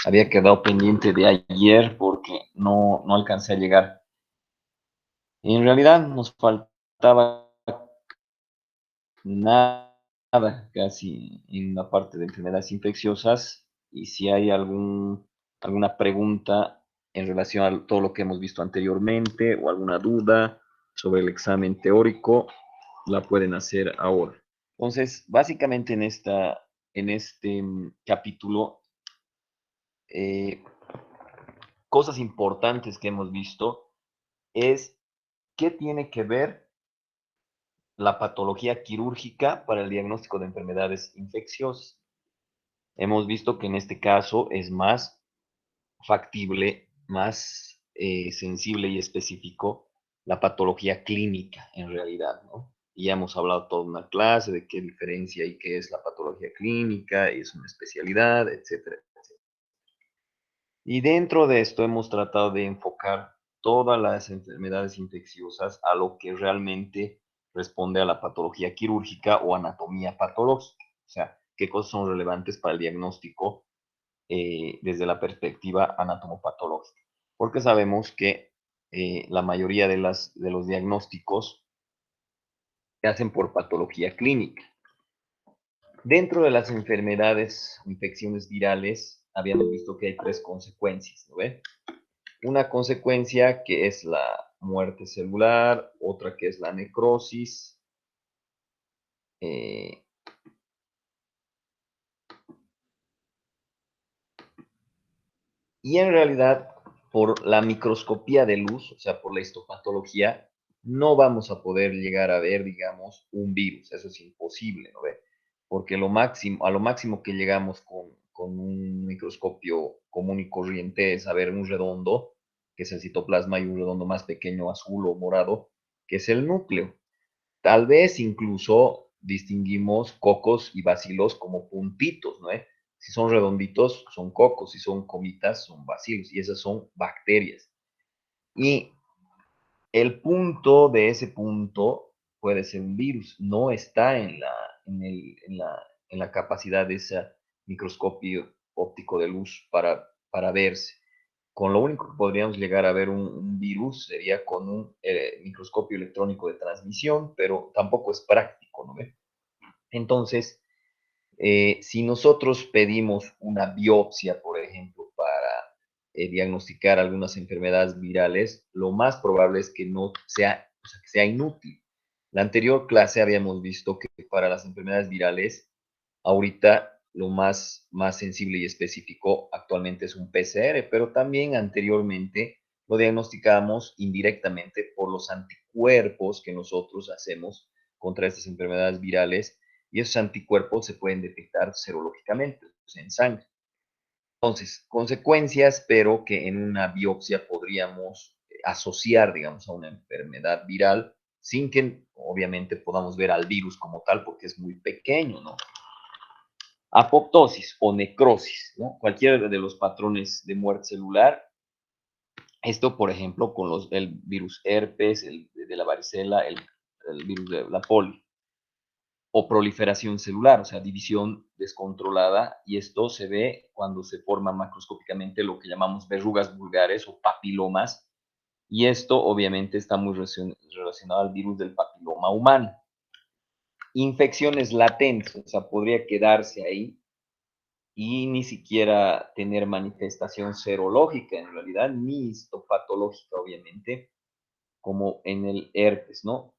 Había quedado pendiente de ayer porque no alcancé a llegar. En realidad nos faltaba nada casi en la parte de enfermedades infecciosas y si hay alguna pregunta en relación a todo lo que hemos visto anteriormente o alguna duda sobre el examen teórico, la pueden hacer ahora. Entonces, básicamente en este capítulo, eh, cosas importantes que hemos visto es qué tiene que ver la patología quirúrgica para el diagnóstico de enfermedades infecciosas. Hemos visto que en este caso es más factible, más sensible y específico la patología clínica en realidad, ¿no? Y ya hemos hablado toda una clase de qué diferencia y qué es la patología clínica, y es una especialidad, etcétera, etcétera. Y dentro de esto hemos tratado de enfocar todas las enfermedades infecciosas a lo que realmente responde a la patología quirúrgica o anatomía patológica. O sea, qué cosas son relevantes para el diagnóstico desde la perspectiva anatomopatológica. Porque sabemos que la mayoría de los diagnósticos se hacen por patología clínica. Dentro de las enfermedades, infecciones virales, habíamos visto que hay tres consecuencias, ¿no ve? Una consecuencia que es la muerte celular, otra que es la necrosis, eh, y en realidad por la microscopía de luz, o sea, por la histopatología, no vamos a poder llegar a ver, digamos, un virus, eso es imposible, ¿no ve? Porque a lo máximo que llegamos con un microscopio común y corriente es a ver un redondo, que es el citoplasma, y un redondo más pequeño, azul o morado, que es el núcleo. Tal vez incluso distinguimos cocos y bacilos como puntitos, ¿no? Si son redonditos, son cocos, si son comitas, son bacilos, y esas son bacterias. Y el punto de ese punto puede ser un virus, no está en la capacidad de ese microscopio óptico de luz para verse. Con lo único que podríamos llegar a ver un virus sería con un microscopio electrónico de transmisión, pero tampoco es práctico, ¿no ve? Entonces, si nosotros pedimos una biopsia, por ejemplo, para diagnosticar algunas enfermedades virales, lo más probable es que no sea, o sea, que sea inútil. La anterior clase habíamos visto que para las enfermedades virales, ahorita lo más sensible y específico actualmente es un PCR, pero también anteriormente lo diagnosticamos indirectamente por los anticuerpos que nosotros hacemos contra estas enfermedades virales y esos anticuerpos se pueden detectar serológicamente, pues, en sangre. Entonces, consecuencias, pero que en una biopsia podríamos asociar, digamos, a una enfermedad viral sin que obviamente podamos ver al virus como tal porque es muy pequeño, ¿no? Apoptosis o necrosis, ¿no? Cualquiera de los patrones de muerte celular. Esto, por ejemplo, con el virus herpes, el de la varicela, el virus de la polio. O proliferación celular, o sea, división descontrolada, y esto se ve cuando se forman macroscópicamente lo que llamamos verrugas vulgares o papilomas, y esto obviamente está muy relacionado al virus del papiloma humano. Infecciones latentes, o sea, podría quedarse ahí y ni siquiera tener manifestación serológica en realidad, ni histopatológica obviamente, como en el herpes, ¿no?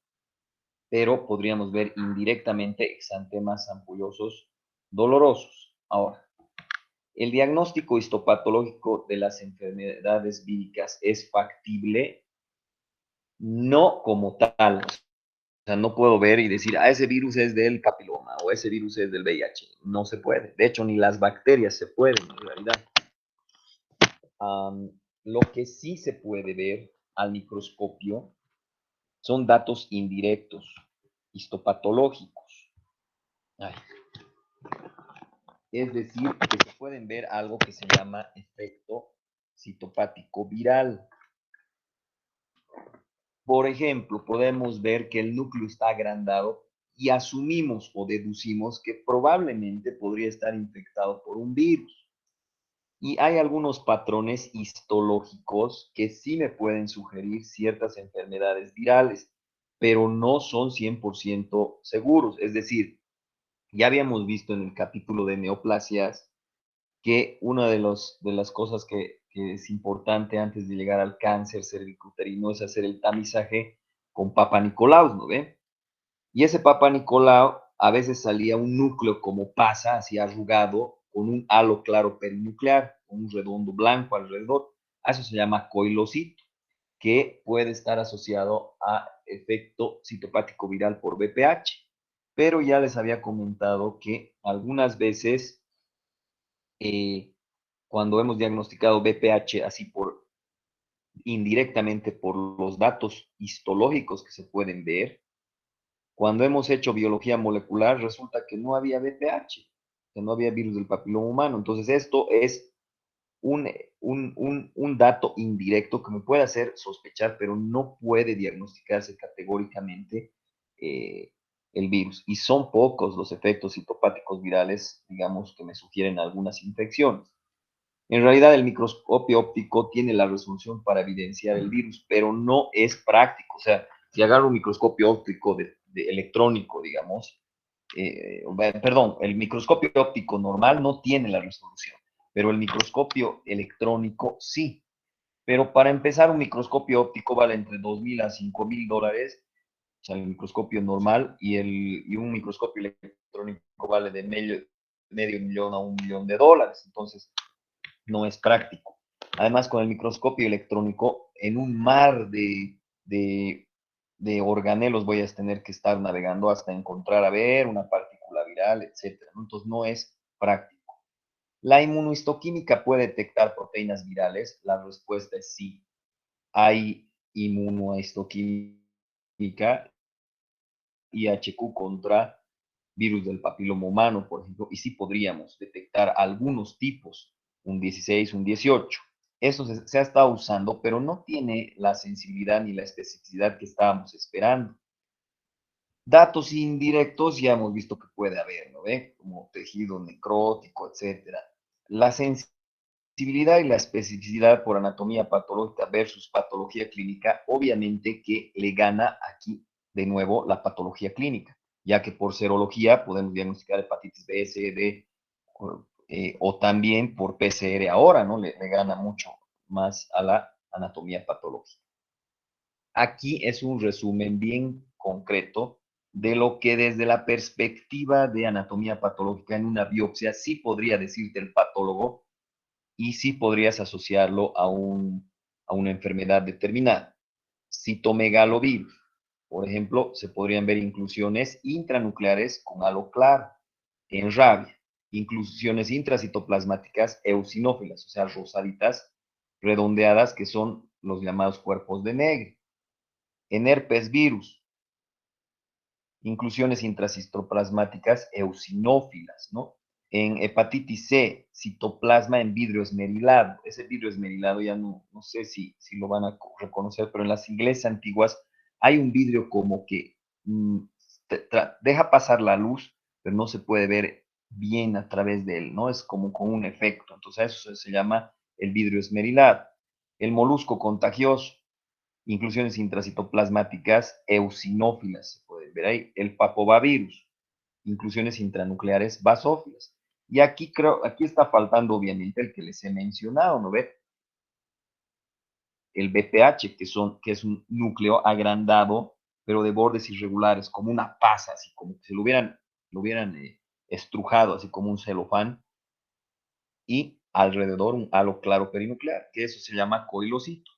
Pero podríamos ver indirectamente exantemas ampullosos dolorosos. Ahora, el diagnóstico histopatológico de las enfermedades víricas es factible, no como tal. O sea, no puedo ver y decir, ese virus es del papiloma o ese virus es del VIH. No se puede. De hecho, ni las bacterias se pueden en realidad. Lo que sí se puede ver al microscopio son datos indirectos, histopatológicos. Ay, es decir, que se pueden ver algo que se llama efecto citopático viral. Por ejemplo, podemos ver que el núcleo está agrandado y asumimos o deducimos que probablemente podría estar infectado por un virus. Y hay algunos patrones histológicos que sí me pueden sugerir ciertas enfermedades virales, pero no son 100% seguros. Es decir, ya habíamos visto en el capítulo de neoplasias que una de las cosas que es importante antes de llegar al cáncer cervicuterino es hacer el tamizaje con Papa Nicolau, ¿no ve? Y ese Papa Nicolau a veces salía un núcleo como pasa, así arrugado, con un halo claro perinuclear, con un redondo blanco alrededor. A eso se llama coilocito, que puede estar asociado a efecto citopático viral por BPH. Pero ya les había comentado que algunas veces, cuando hemos diagnosticado BPH así por indirectamente por los datos histológicos que se pueden ver, cuando hemos hecho biología molecular, resulta que no había BPH, que no había virus del papiloma humano. Entonces, esto es un, un dato indirecto que me puede hacer sospechar, pero no puede diagnosticarse categóricamente eh, el virus. Y son pocos los efectos citopáticos virales, digamos, que me sugieren algunas infecciones. En realidad, el microscopio óptico tiene la resolución para evidenciar el virus, pero no es práctico. O sea, si agarro un microscopio óptico de electrónico, digamos, perdón, el microscopio óptico normal no tiene la resolución, pero el microscopio electrónico sí. Pero para empezar, un microscopio óptico vale entre $2,000 a $5,000, o sea, el microscopio normal, y un microscopio electrónico vale de medio millón a $1,000,000. Entonces, no es práctico. Además, con el microscopio electrónico, en un mar de organelos voy a tener que estar navegando hasta encontrar, a ver, una partícula viral, etcétera. Entonces, no es práctico. ¿La inmunohistoquímica puede detectar proteínas virales? La respuesta es sí. Hay inmunohistoquímica, IHQ contra virus del papiloma humano, por ejemplo, y sí podríamos detectar algunos tipos, un 16, un 18. Eso se ha estado usando, pero no tiene la sensibilidad ni la especificidad que estábamos esperando. Datos indirectos ya hemos visto que puede haber, ¿no ve? Como tejido necrótico, etcétera. La sensibilidad y la especificidad por anatomía patológica versus patología clínica, obviamente que le gana aquí de nuevo la patología clínica, ya que por serología podemos diagnosticar hepatitis B, C, D, o también por PCR ahora, ¿no? Le gana mucho más a la anatomía patológica. Aquí es un resumen bien concreto de lo que desde la perspectiva de anatomía patológica en una biopsia sí podría decirte el patólogo y sí podrías asociarlo a una enfermedad determinada. Citomegalovirus, por ejemplo, se podrían ver inclusiones intranucleares con halo claro. En rabia, inclusiones intracitoplasmáticas eosinófilas, o sea, rosaditas, redondeadas, que son los llamados cuerpos de Negri. En herpes virus, inclusiones intracitoplasmáticas eosinófilas, ¿no? En hepatitis C, citoplasma en vidrio esmerilado. Ese vidrio esmerilado ya no sé si lo van a reconocer, pero en las iglesias antiguas hay un vidrio como que deja pasar la luz, pero no se puede ver bien a través de él, ¿no? Es como con un efecto. Entonces, eso se llama el vidrio esmerilado. El molusco contagioso, inclusiones intracitoplasmáticas eosinófilas, se puede ver ahí. El papovavirus, inclusiones intranucleares basófilas. Y aquí creo, aquí está faltando obviamente el que les he mencionado, ¿no ve? El BPH, que es un núcleo agrandado, pero de bordes irregulares, como una pasa, así como si lo hubieran estrujado, así como un celofán, y alrededor un halo claro perinuclear, que eso se llama coilocito.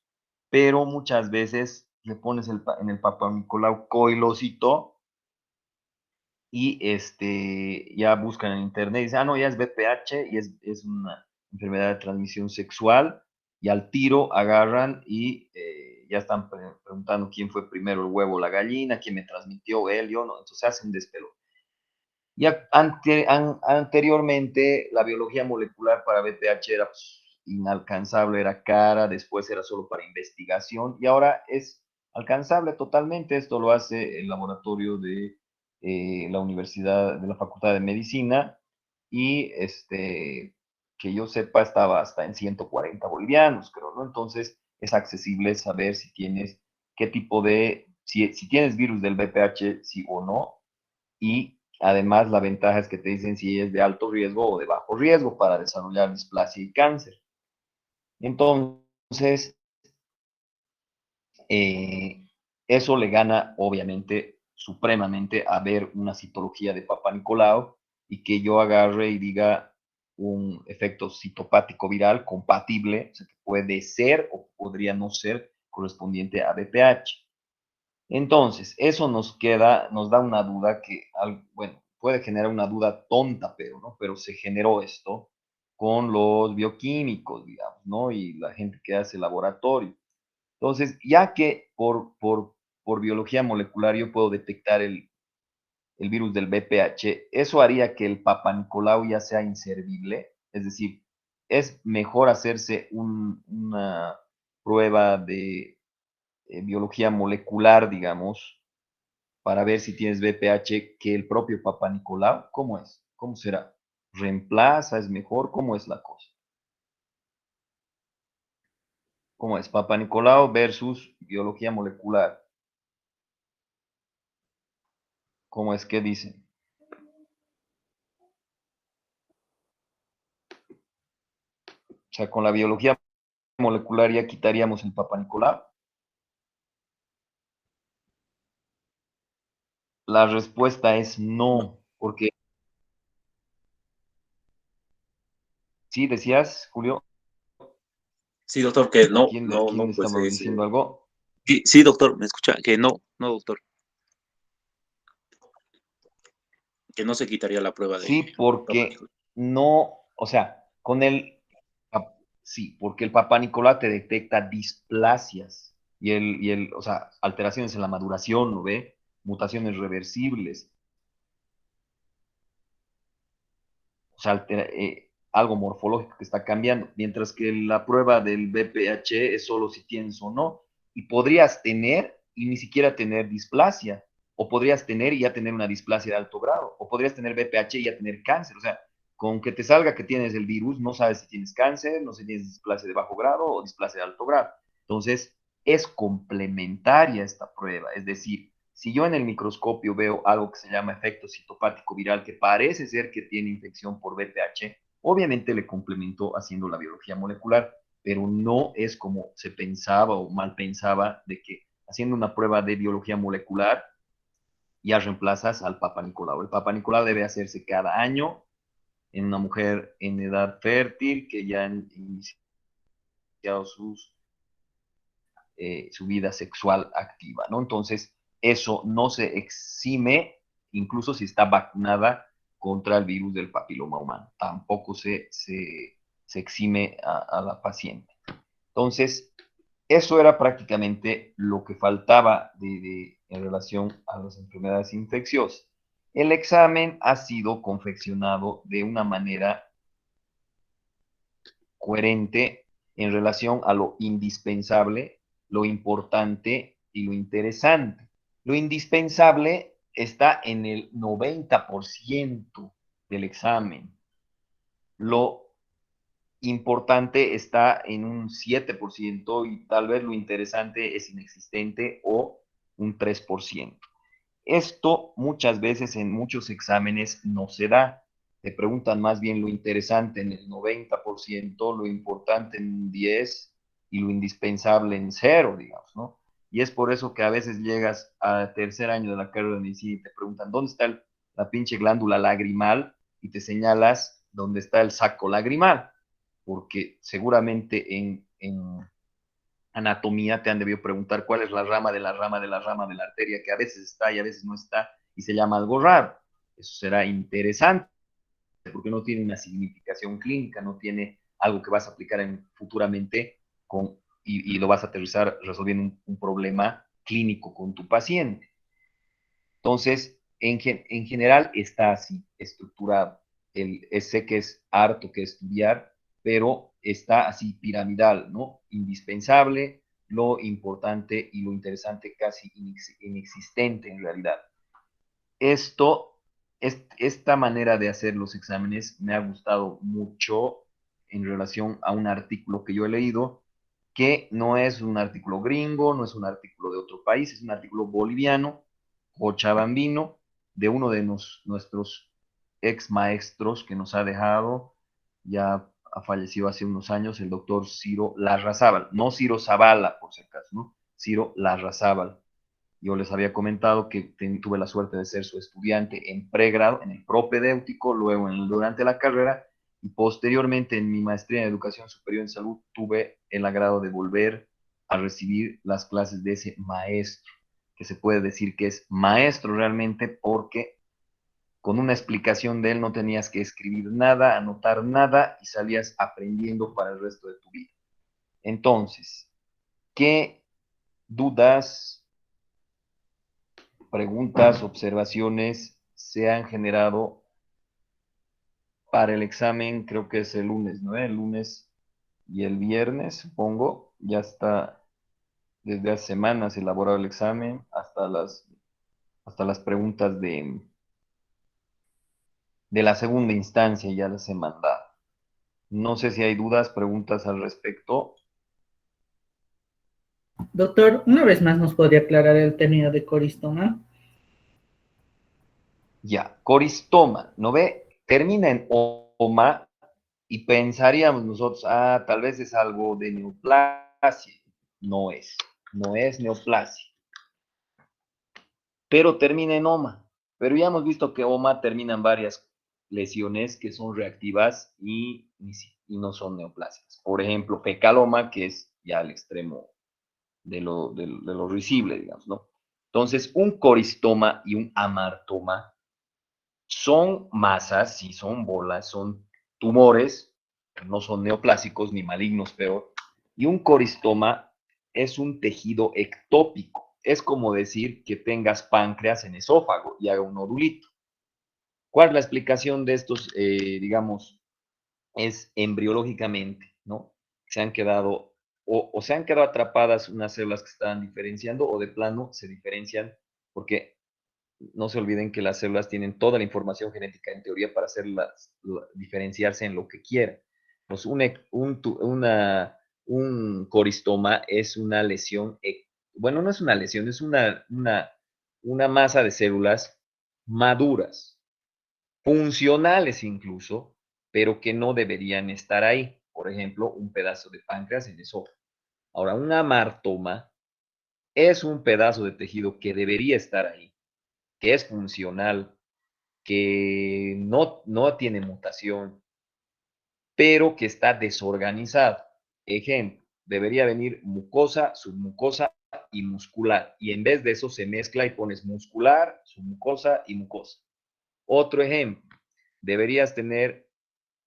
Pero muchas veces le pones en el Papa Nicolau coilocito y ya buscan en internet y dicen, ah, no, ya es BPH y es una enfermedad de transmisión sexual, y al tiro agarran y ya están preguntando quién fue primero, el huevo o la gallina, quién me transmitió, él, yo, no, entonces hacen despelo. Ya anteriormente la biología molecular para BPH era inalcanzable, era cara, después era solo para investigación y ahora es alcanzable totalmente. Esto lo hace el laboratorio de la Universidad, de la Facultad de Medicina, y que yo sepa, estaba hasta en 140 bolivianos, creo, ¿no? Entonces, es accesible saber si tienes qué tipo de, si tienes virus del VPH, sí o no, y además la ventaja es que te dicen si es de alto riesgo o de bajo riesgo para desarrollar displasia y cáncer. Entonces, eh, eso le gana, obviamente, supremamente a ver una citología de Papa Nicolau y que yo agarre y diga un efecto citopático viral compatible, o sea, que puede ser o podría no ser correspondiente a BPH. Entonces, eso nos da una duda que, bueno, puede generar una duda tonta, pero, ¿no? Pero se generó esto con los bioquímicos, digamos, ¿no? Y la gente que hace laboratorio. Entonces, ya que por biología molecular yo puedo detectar el virus del BPH, eso haría que el Papa Nicolau ya sea inservible. Es decir, es mejor hacerse una prueba de biología molecular, digamos, para ver si tienes BPH que el propio Papa Nicolau. ¿Cómo es? ¿Cómo será? ¿Reemplaza? ¿Es mejor? ¿Cómo es la cosa? ¿Cómo es? Papa Nicolau versus biología molecular. ¿Cómo es que dicen? O sea, con la biología molecular ya quitaríamos el Papa Nicolau. La respuesta es No. no, porque sí decías, Julio, Sí, doctor, que ¿a no, quién, a no, quién no, le pues estamos diciendo algo? sí, sí, doctor, me escucha, que no, no, doctor, que no se quitaría la prueba de Sí, Papa porque Nicolau. no, o sea, con el, sí, porque el Papa Nicolau te detecta displasias o sea, alteraciones en la maduración, ¿no ve? Mutaciones reversibles, o sea, algo morfológico que está cambiando, mientras que la prueba del BPH es solo si tienes o no, y podrías tener y ni siquiera tener displasia, o podrías tener y ya tener una displasia de alto grado, o podrías tener BPH y ya tener cáncer, o sea, con que te salga que tienes el virus, no sabes si tienes cáncer, no sé si tienes displasia de bajo grado o displasia de alto grado. Entonces, es complementaria esta prueba, es decir, si yo en el microscopio veo algo que se llama efecto citopático viral, que parece ser que tiene infección por VPH, obviamente le complemento haciendo la biología molecular, pero no es como se pensaba o mal pensaba de que haciendo una prueba de biología molecular ya reemplazas al Papa Nicolau. El Papa Nicolau debe hacerse cada año en una mujer en edad fértil que ya han iniciado su vida sexual activa, ¿no? Entonces, eso no se exime, incluso si está vacunada contra el virus del papiloma humano. Tampoco se exime a la paciente. Entonces, eso era prácticamente lo que faltaba en relación a las enfermedades infecciosas. El examen ha sido confeccionado de una manera coherente en relación a lo indispensable, lo importante y lo interesante. Lo indispensable está en el 90% del examen. Lo importante está en un 7% y tal vez lo interesante es inexistente o un 3%. Esto muchas veces en muchos exámenes no se da. Te preguntan más bien lo interesante en el 90%, lo importante en un 10% y lo indispensable en cero, digamos, ¿no? Y es por eso que a veces llegas al tercer año de la carrera de medicina y te preguntan, ¿dónde está la pinche glándula lagrimal? Y te señalas dónde está el saco lagrimal, porque seguramente en anatomía te han debido preguntar cuál es la rama de la rama de la rama de la arteria, que a veces está y a veces no está, y se llama algo raro. Eso será interesante, porque no tiene una significación clínica, no tiene algo que vas a aplicar futuramente y lo vas a aterrizar resolviendo un problema clínico con tu paciente. Entonces, en general está así, estructurado. Sé que es harto que estudiar, pero está así piramidal, ¿no? Indispensable, lo importante y lo interesante casi inexistente en realidad. Esta manera de hacer los exámenes me ha gustado mucho en relación a un artículo que yo he leído, que no es un artículo gringo, no es un artículo de otro país, es un artículo boliviano, cochabambino, de uno de nuestros ex maestros que nos ha dejado, ya ha fallecido hace unos años, el doctor Ciro Larrazábal, no Ciro Zavala, por si acaso, ¿no? Ciro Larrazábal. Yo les había comentado que tuve la suerte de ser su estudiante en pregrado, en el propedéutico, luego durante la carrera, y posteriormente en mi maestría en Educación Superior en Salud tuve el agrado de volver a recibir las clases de ese maestro, que se puede decir que es maestro realmente porque con una explicación de él no tenías que escribir nada, anotar nada y salías aprendiendo para el resto de tu vida. Entonces, ¿qué dudas, preguntas, observaciones se han generado para el examen? Creo que es el lunes, ¿no? El lunes y el viernes, supongo, ya está desde hace semanas elaborado el examen, hasta las preguntas de la segunda instancia ya las he mandado. No sé si hay dudas, preguntas al respecto. Doctor, una vez más nos podría aclarar el término de coristoma. Ya, coristoma, ¿no ve? Termina en oma y pensaríamos nosotros, tal vez es algo de neoplasia. No es, no es neoplasia. Pero termina en oma. Pero ya hemos visto que oma termina en varias lesiones que son reactivas y no son neoplasias. Por ejemplo, fecaloma, que es ya al extremo de lo risible, digamos, ¿no? Entonces, un coristoma y un amartoma son masas, sí, son bolas, son tumores, no son neoplásicos ni malignos, peor. Y un coristoma es un tejido ectópico. Es como decir que tengas páncreas en esófago y haga un nodulito. ¿Cuál es la explicación de estos, digamos, es embriológicamente, ¿no? Se han quedado o se han quedado atrapadas unas células que estaban diferenciando o de plano se diferencian porque no se olviden que las células tienen toda la información genética en teoría para hacerlas diferenciarse en lo que quieran. Pues un coristoma es una lesión, bueno, no es una lesión, es una masa de células maduras, funcionales incluso, pero que no deberían estar ahí. Por ejemplo, un pedazo de páncreas en esófago. Ahora, un amartoma es un pedazo de tejido que debería estar ahí, que es funcional, que no tiene mutación, pero que está desorganizado. Ejemplo, debería venir mucosa, submucosa y muscular. Y en vez de eso se mezcla y pones muscular, submucosa y mucosa. Otro ejemplo, deberías tener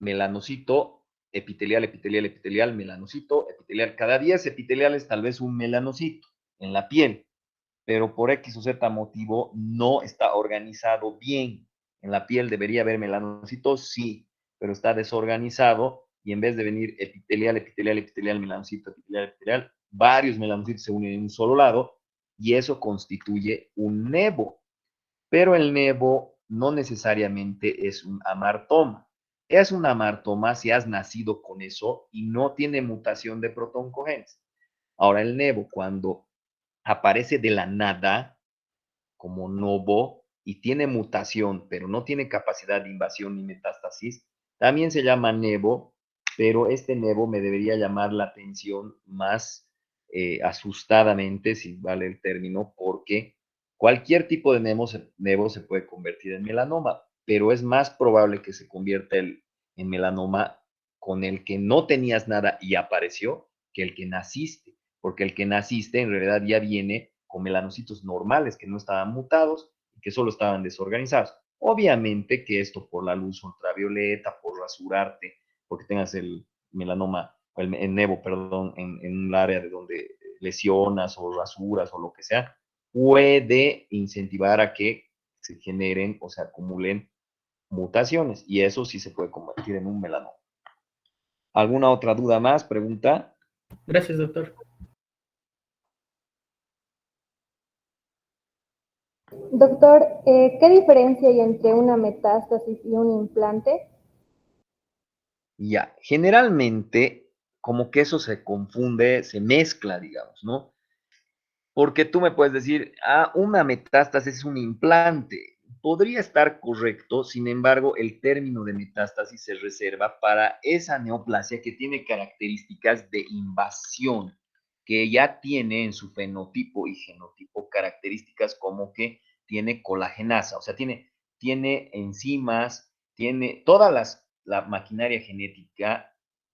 melanocito, epitelial, epitelial, epitelial, melanocito, epitelial. Cada 10 epiteliales tal vez un melanocito en la piel, pero por X o Z motivo no está organizado bien. En la piel debería haber melanocitos, sí, pero está desorganizado y en vez de venir epitelial, epitelial, epitelial, melanocito, epitelial, epitelial, varios melanocitos se unen en un solo lado y eso constituye un nevo. Pero el nevo no necesariamente es un amartoma. Es un amartoma si has nacido con eso y no tiene mutación de protoncogenes. Ahora, el nevo, cuando aparece de la nada como novo y tiene mutación, pero no tiene capacidad de invasión ni metástasis, también se llama nevo, pero este nevo me debería llamar la atención más asustadamente, si vale el término, porque cualquier tipo de nevo se puede convertir en melanoma, pero es más probable que se convierta en melanoma con el que no tenías nada y apareció que el que naciste, porque el que naciste en realidad ya viene con melanocitos normales que no estaban mutados y que solo estaban desorganizados. Obviamente que esto por la luz ultravioleta, por rasurarte, porque tengas el melanoma, el nevo, perdón, en un área de donde lesionas o rasuras o lo que sea, puede incentivar a que se generen o se acumulen mutaciones y eso sí se puede convertir en un melanoma. ¿Alguna otra duda más? Pregunta. Gracias, doctor. Doctor, ¿qué diferencia hay entre una metástasis y un implante? Ya, generalmente como que eso se confunde, se mezcla, digamos, ¿no? Porque tú me puedes decir, una metástasis es un implante. Podría estar correcto, sin embargo, el término de metástasis se reserva para esa neoplasia que tiene características de invasión, que ya tiene en su fenotipo y genotipo características como que tiene colagenasa, o sea, tiene enzimas, tiene toda la maquinaria genética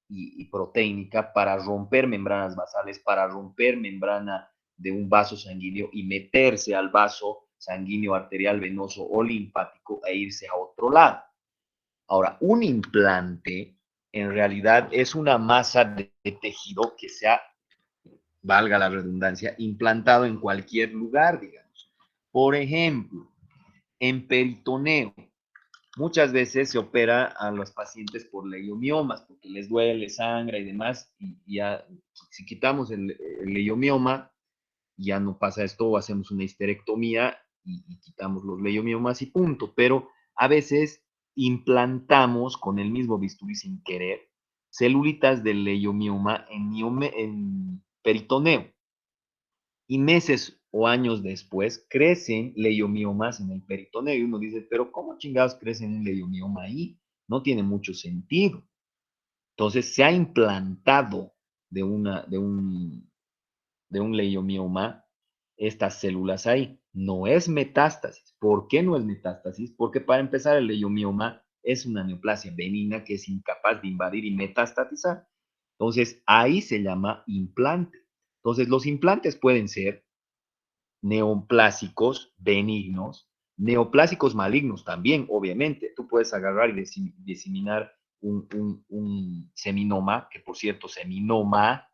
y proteínica para romper membranas basales, para romper membrana de un vaso sanguíneo y meterse al vaso sanguíneo arterial, venoso o linfático e irse a otro lado. Ahora, un implante en realidad es una masa de tejido que se ha, valga la redundancia, implantado en cualquier lugar, digamos. Por ejemplo, en peritoneo, muchas veces se opera a los pacientes por leiomiomas, porque les duele, sangra y demás, y ya, si quitamos el leiomioma, ya no pasa esto, o hacemos una histerectomía y quitamos los leiomiomas y punto. Pero a veces implantamos con el mismo bisturí sin querer celulitas del leiomioma en peritoneo. Y meses o años después crecen leiomiomas en el peritoneo. Y uno dice, pero ¿cómo chingados crecen un leiomioma ahí? No tiene mucho sentido. Entonces se ha implantado de, una, de un leiomioma estas células ahí. No es metástasis. ¿Por qué no es metástasis? Porque para empezar el leiomioma es una neoplasia benigna que es incapaz de invadir y metastatizar. Entonces ahí se llama implante. Entonces los implantes pueden ser neoplásicos benignos, neoplásicos malignos también, obviamente. Tú puedes agarrar y diseminar un seminoma, que por cierto, seminoma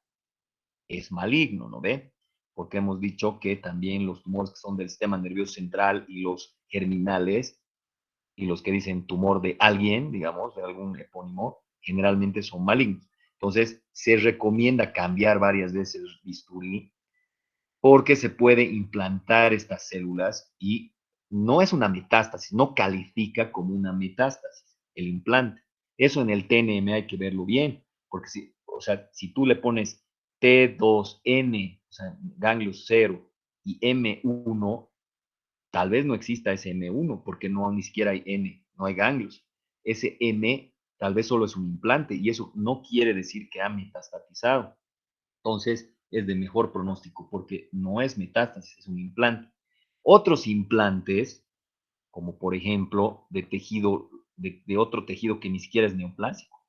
es maligno, ¿no ve? Porque hemos dicho que también los tumores que son del sistema nervioso central y los germinales, y los que dicen tumor de alguien, digamos, de algún epónimo, generalmente son malignos. Entonces, se recomienda cambiar varias veces el bisturí porque se puede implantar estas células y no es una metástasis, no califica como una metástasis el implante. Eso en el TNM hay que verlo bien, porque si, o sea, si tú le pones T2N, o sea, ganglios 0 y M1, tal vez no exista ese M1 porque no ni siquiera hay N, no hay ganglios. Ese M tal vez solo es un implante y eso no quiere decir que ha metastatizado. Entonces es de mejor pronóstico porque no es metástasis, es un implante. Otros implantes, como por ejemplo de tejido, de otro tejido que ni siquiera es neoplásico,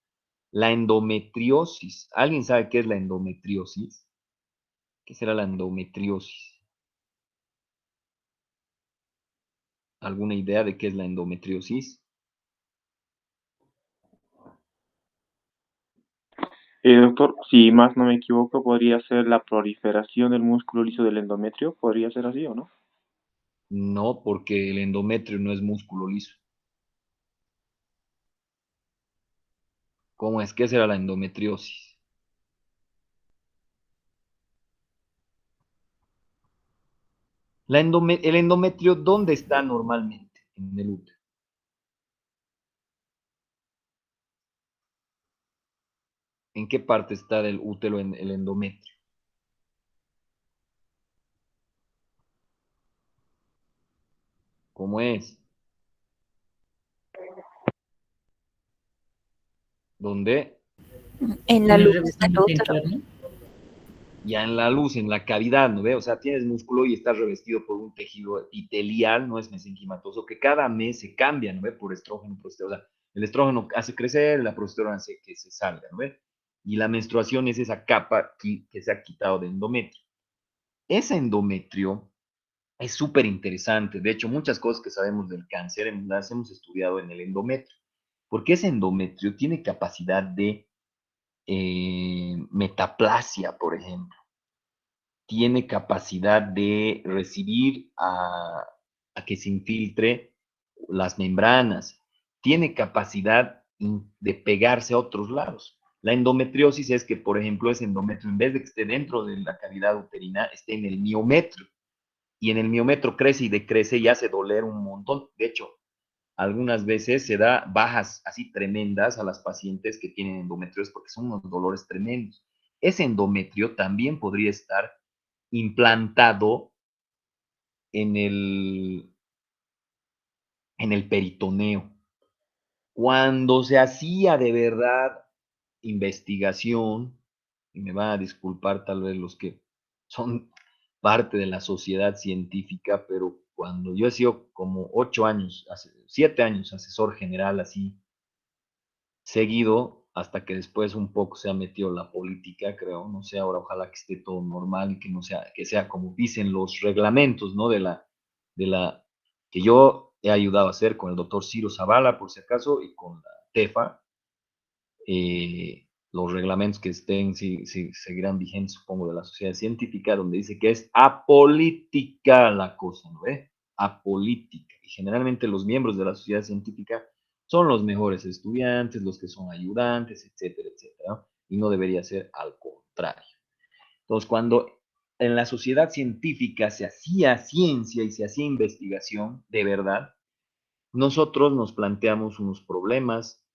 la endometriosis. ¿Alguien sabe qué es la endometriosis? ¿Qué será la endometriosis? ¿Alguna idea de qué es la endometriosis? Doctor, si más no me equivoco, podría ser la proliferación del músculo liso del endometrio. ¿Podría ser así o no? No, porque el endometrio no es músculo liso. ¿Cómo es? ¿Qué será la endometriosis? El endometrio, ¿dónde está normalmente en el útero? ¿En qué parte está del útero en el endometrio? ¿Cómo es? ¿Dónde? En la En el luz del revestimiento útero. interno. Ya en la luz, en la cavidad, ¿no ve? O sea, tienes músculo y estás revestido por un tejido epitelial, no es mesenquimatoso, que cada mes se cambia, ¿no ve? Por estrógeno, progesterona. O sea, el estrógeno hace crecer, la progesterona hace que se salga, ¿no ve? Y la menstruación es esa capa que se ha quitado de endometrio. Ese endometrio es súper interesante. De hecho, muchas cosas que sabemos del cáncer las hemos estudiado en el endometrio, porque ese endometrio tiene capacidad de metaplasia, por ejemplo. Tiene capacidad de recibir a que se infiltre las membranas. Tiene capacidad de pegarse a otros lados. La endometriosis es que, por ejemplo, ese endometrio, en vez de que esté dentro de la cavidad uterina, esté en el miometrio y en el miometro crece y decrece y hace doler un montón. De hecho, algunas veces se da bajas así tremendas a las pacientes que tienen endometriosis porque son unos dolores tremendos. Ese endometrio también podría estar implantado en el peritoneo. Cuando se hacía de verdad investigación, y me van a disculpar tal vez los que son parte de la sociedad científica, pero cuando yo he sido como 7 años asesor general así, seguido, hasta que después un poco se ha metido la política, creo, no sé, ahora ojalá que esté todo normal y que no sea, que sea como dicen los reglamentos, ¿no? Que yo he ayudado a hacer con el doctor Ciro Zavala, por si acaso, y con la TEFA, los reglamentos que estén, si seguirán vigentes, supongo, de la sociedad científica, donde dice que es apolítica la cosa, ¿no ve? Apolítica. Y generalmente los miembros de la sociedad científica son los mejores estudiantes, los que son ayudantes, etcétera, etcétera, ¿no? Y no debería ser al contrario. Entonces, cuando en la sociedad científica se hacía ciencia y se hacía investigación, de verdad, nosotros nos planteamos unos problemas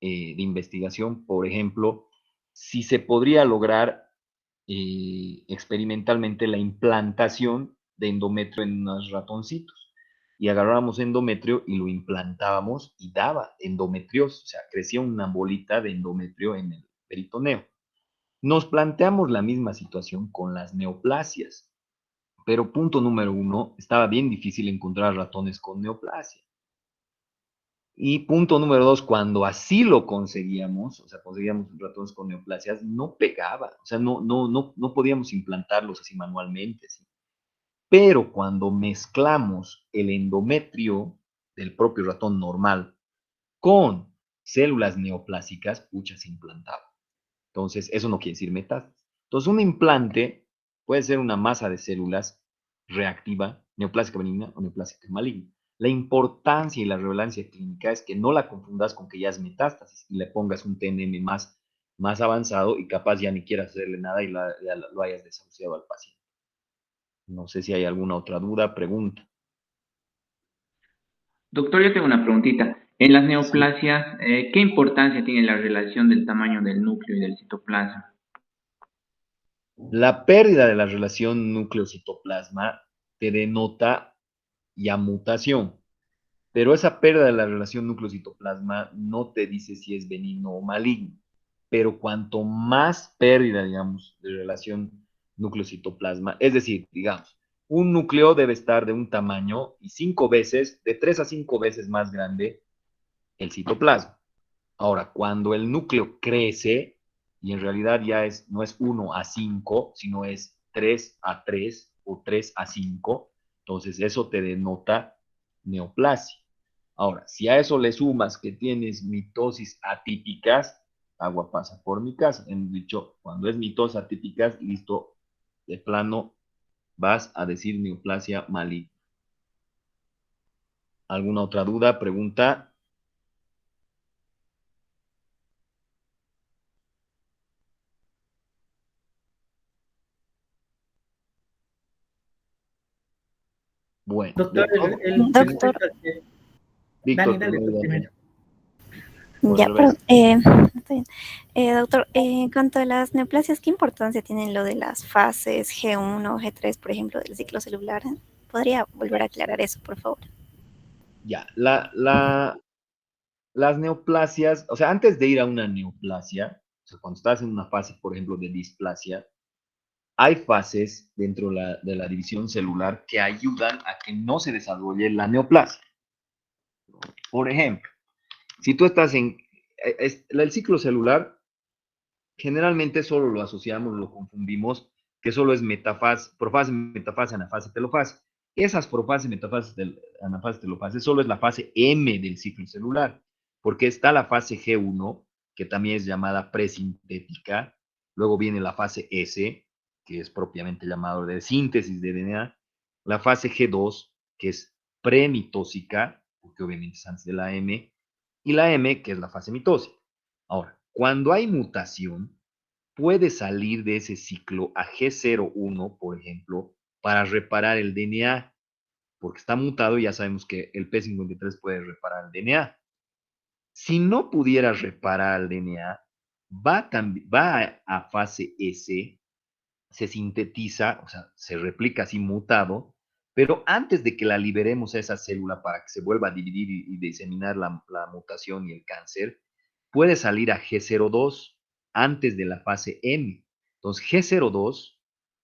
de investigación, por ejemplo, si se podría lograr experimentalmente la implantación de endometrio en unos ratoncitos. Y agarrábamos endometrio y lo implantábamos y daba endometriosis, o sea, crecía una bolita de endometrio en el peritoneo. Nos planteamos la misma situación con las neoplasias, pero punto número 1, estaba bien difícil encontrar ratones con neoplasia. Y punto número 2, cuando así lo conseguíamos, o sea, conseguíamos ratones con neoplasias, no pegaba, o sea, no podíamos implantarlos así manualmente, ¿sí? Pero cuando mezclamos el endometrio del propio ratón normal con células neoplásicas, pucha, se implantaba. Entonces, eso no quiere decir metástasis. Entonces, un implante puede ser una masa de células reactiva, neoplásica benigna o neoplásica maligna. La importancia y la relevancia clínica es que no la confundas con que ya es metástasis y le pongas un TNM más avanzado y capaz ya ni quieras hacerle nada y lo hayas desahuciado al paciente. No sé si hay alguna otra duda, pregunta. Doctor, yo tengo una preguntita. En las Sí. neoplasias, ¿qué importancia tiene la relación del tamaño del núcleo y del citoplasma? La pérdida de la relación núcleo-citoplasma te denota ya mutación, pero esa pérdida de la relación núcleo-citoplasma no te dice si es benigno o maligno. Pero cuanto más pérdida, digamos, de relación núcleo-citoplasma, es decir, digamos, un núcleo debe estar de un tamaño y 5 veces, de 3 a 5 veces más grande el citoplasma. Ahora, cuando el núcleo crece, y en realidad ya no es 1 a 5, sino es 3 a 3 o 3 a 5, entonces eso te denota neoplasia. Ahora, si a eso le sumas que tienes mitosis atípicas, agua pasa por mi casa. Hemos dicho, cuando es mitosis atípicas, listo, de plano vas a decir neoplasia maligna. ¿Alguna otra duda, pregunta? Bueno, Doctor, Doctor, Víctor, Dani, tú primero. por ya, el pero, revés. está bien. Doctor, en cuanto a las neoplasias, ¿qué importancia tienen lo de las fases G1 o G3, por ejemplo, del ciclo celular? ¿Podría volver a aclarar eso, por favor? Ya, las neoplasias, o sea, antes de ir a una neoplasia, o sea, cuando estás en una fase, por ejemplo, de displasia, hay fases dentro de la división celular que ayudan a que no se desarrolle la neoplasia. Por ejemplo, si tú estás el ciclo celular, generalmente solo lo asociamos, lo confundimos, que solo es profase, metafase, anafase, telofase. Esas profase, metafase, anafase, telofase, solo es la fase M del ciclo celular, porque está la fase G1, que también es llamada presintética, luego viene la fase S, que es propiamente llamado de síntesis de DNA, la fase G2, que es premitósica, porque obviamente es antes de la M, y la M, que es la fase mitósica. Ahora, cuando hay mutación, puede salir de ese ciclo a G01, por ejemplo, para reparar el DNA, porque está mutado y ya sabemos que el P53 puede reparar el DNA. Si no pudiera reparar el DNA, va a fase S, se sintetiza, o sea, se replica así mutado, pero antes de que la liberemos a esa célula para que se vuelva a dividir y diseminar la mutación y el cáncer, puede salir a G02 antes de la fase M. Entonces, G02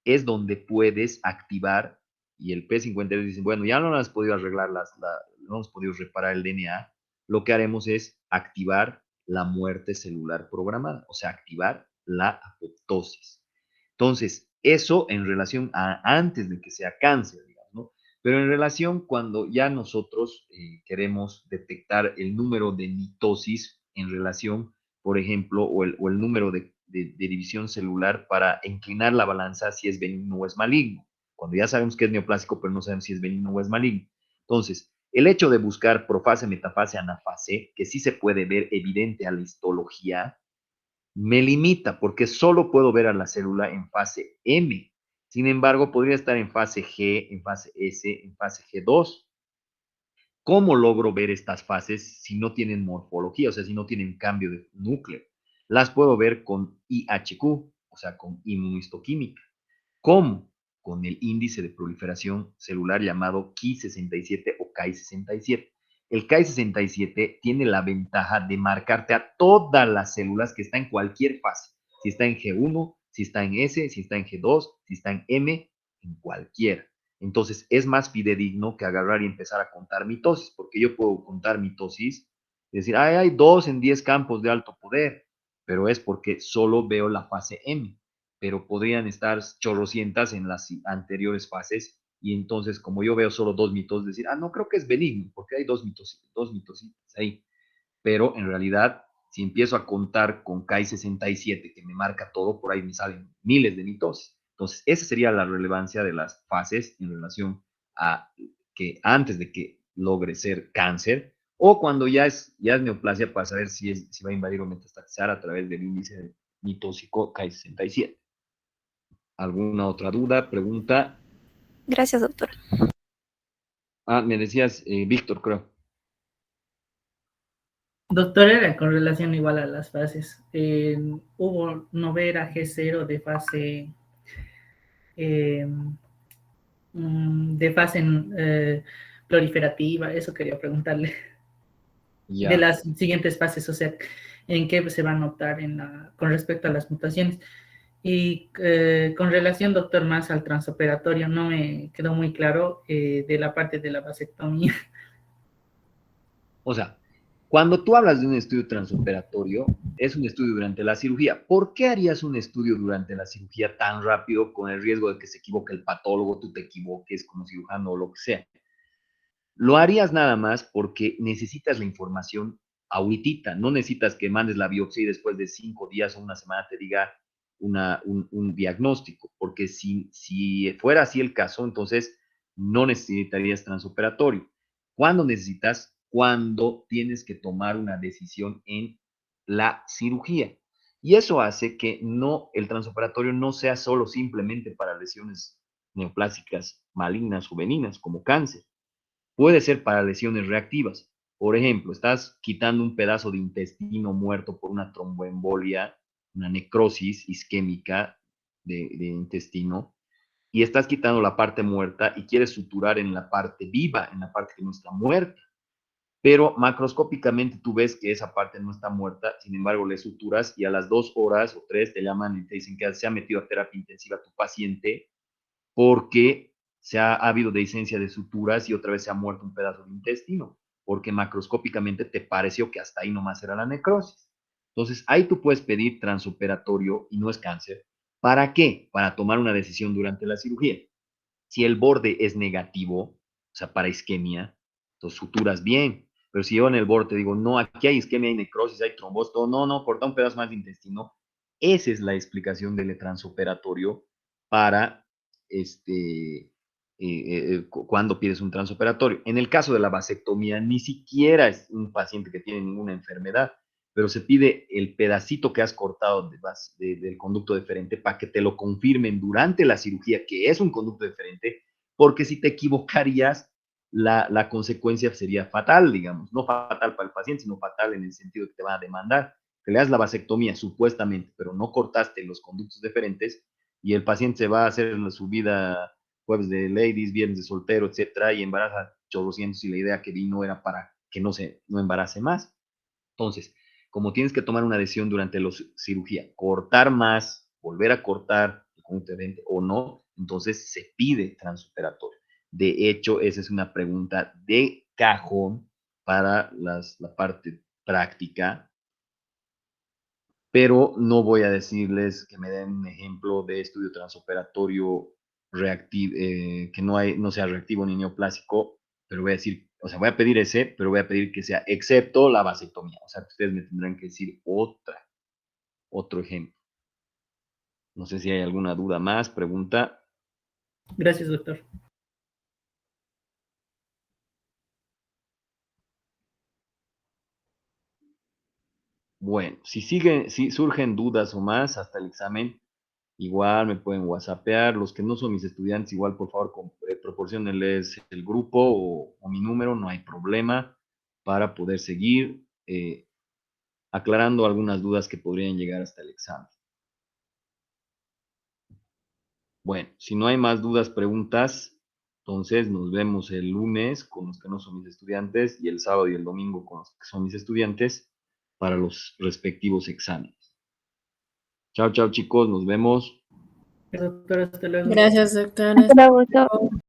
es donde puedes activar y el P53 dice, bueno, ya no has podido arreglar no hemos podido reparar el DNA, lo que haremos es activar la muerte celular programada, o sea, activar la apoptosis. Entonces, eso en relación a antes de que sea cáncer, digamos, ¿no? Pero en relación cuando ya nosotros queremos detectar el número de mitosis en relación, por ejemplo, o el número de división celular para inclinar la balanza si es benigno o es maligno. Cuando ya sabemos que es neoplásico, pero no sabemos si es benigno o es maligno. Entonces, el hecho de buscar profase, metafase, anafase, que sí se puede ver evidente a la histología, me limita porque solo puedo ver a la célula en fase M. Sin embargo, podría estar en fase G, en fase S, en fase G2. ¿Cómo logro ver estas fases si no tienen morfología, o sea, si no tienen cambio de núcleo? Las puedo ver con IHQ, o sea, con inmunohistoquímica. ¿Cómo? Con el índice de proliferación celular llamado Ki67 o Ki67. El Ki67 tiene la ventaja de marcarte a todas las células que están en cualquier fase. Si está en G1, si está en S, si está en G2, si está en M, en cualquiera. Entonces, es más fidedigno que agarrar y empezar a contar mitosis, porque yo puedo contar mitosis y decir, hay 2 en 10 campos de alto poder, pero es porque solo veo la fase M, pero podrían estar chorrocientas en las anteriores fases, y entonces, como yo veo solo 2 mitos, decir, no, creo que es benigno, porque hay 2 mitositas ahí, pero en realidad, si empiezo a contar con Ki67, que me marca todo, por ahí me salen miles de mitosis. Entonces, esa sería la relevancia de las fases en relación a que antes de que logre ser cáncer, o cuando ya es neoplasia, para saber si va a invadir o metastatizar a través del índice mitósico Ki67. ¿Alguna otra duda, pregunta? Gracias, doctor. Me decías, Víctor, creo. Doctor, era con relación igual a las fases. Hubo novera G0 de fase proliferativa, eso quería preguntarle. Ya. De las siguientes fases, o sea, en qué se va a notar con respecto a las mutaciones. Y con relación, doctor, más al transoperatorio, no me quedó muy claro de la parte de la vasectomía. O sea, cuando tú hablas de un estudio transoperatorio, es un estudio durante la cirugía. ¿Por qué harías un estudio durante la cirugía tan rápido con el riesgo de que se equivoque el patólogo, tú te equivoques como cirujano o lo que sea? Lo harías nada más porque necesitas la información ahorita, no necesitas que mandes la biopsia y después de 5 días o una semana te diga un diagnóstico, porque si fuera así el caso, entonces no necesitarías transoperatorio. ¿Cuándo necesitas? Cuando tienes que tomar una decisión en la cirugía. Y eso hace que el transoperatorio no sea solo simplemente para lesiones neoplásicas malignas o benignas, como cáncer. Puede ser para lesiones reactivas. Por ejemplo, estás quitando un pedazo de intestino muerto por una tromboembolia, una necrosis isquémica de intestino, y estás quitando la parte muerta y quieres suturar en la parte viva, en la parte que no está muerta. Pero macroscópicamente tú ves que esa parte no está muerta, sin embargo le suturas y a las 2 horas o 3 te llaman y te dicen que se ha metido a terapia intensiva tu paciente porque ha habido dehiscencia de suturas y otra vez se ha muerto un pedazo de intestino, porque macroscópicamente te pareció que hasta ahí nomás era la necrosis. Entonces, ahí tú puedes pedir transoperatorio y no es cáncer. ¿Para qué? Para tomar una decisión durante la cirugía. Si el borde es negativo, o sea, para isquemia, entonces suturas bien. Pero si yo en el borde te digo, no, aquí hay isquemia, hay necrosis, hay trombosis, no, corta un pedazo más de intestino. Esa es la explicación del transoperatorio para cuando pides un transoperatorio. En el caso de la vasectomía, ni siquiera es un paciente que tiene ninguna enfermedad, pero se pide el pedacito que has cortado del conducto deferente para que te lo confirmen durante la cirugía que es un conducto deferente, porque si te equivocarías, la consecuencia sería fatal, digamos, no fatal para el paciente, sino fatal en el sentido de que te van a demandar, que le das la vasectomía supuestamente, pero no cortaste los conductos deferentes y el paciente se va a hacer su vida jueves de ladies, viernes de soltero, etcétera, y embaraza chorrocientos y la idea que vino era para que no embarace más. Entonces, como tienes que tomar una decisión durante la cirugía, cortar más, volver a cortar el conducto deferente o no, entonces se pide transoperatorio. De hecho, esa es una pregunta de cajón para la parte práctica, pero no voy a decirles que me den un ejemplo de estudio transoperatorio reactivo, que no sea reactivo ni neoplásico, pero voy a decir, o sea, voy a pedir ese, pero voy a pedir que sea excepto la vasectomía. O sea, ustedes me tendrán que decir otro ejemplo. No sé si hay alguna duda más, pregunta. Gracias, doctor. Bueno, si surgen dudas o más hasta el examen, igual me pueden whatsappear. Los que no son mis estudiantes, igual por favor proporcionenles el grupo o mi número, no hay problema, para poder seguir aclarando algunas dudas que podrían llegar hasta el examen. Bueno, si no hay más dudas, preguntas, entonces nos vemos el lunes con los que no son mis estudiantes y el sábado y el domingo con los que son mis estudiantes para los respectivos exámenes. Chao, chao chicos, nos vemos. Doctor, hasta luego. Gracias, doctor. Hasta luego, doctor.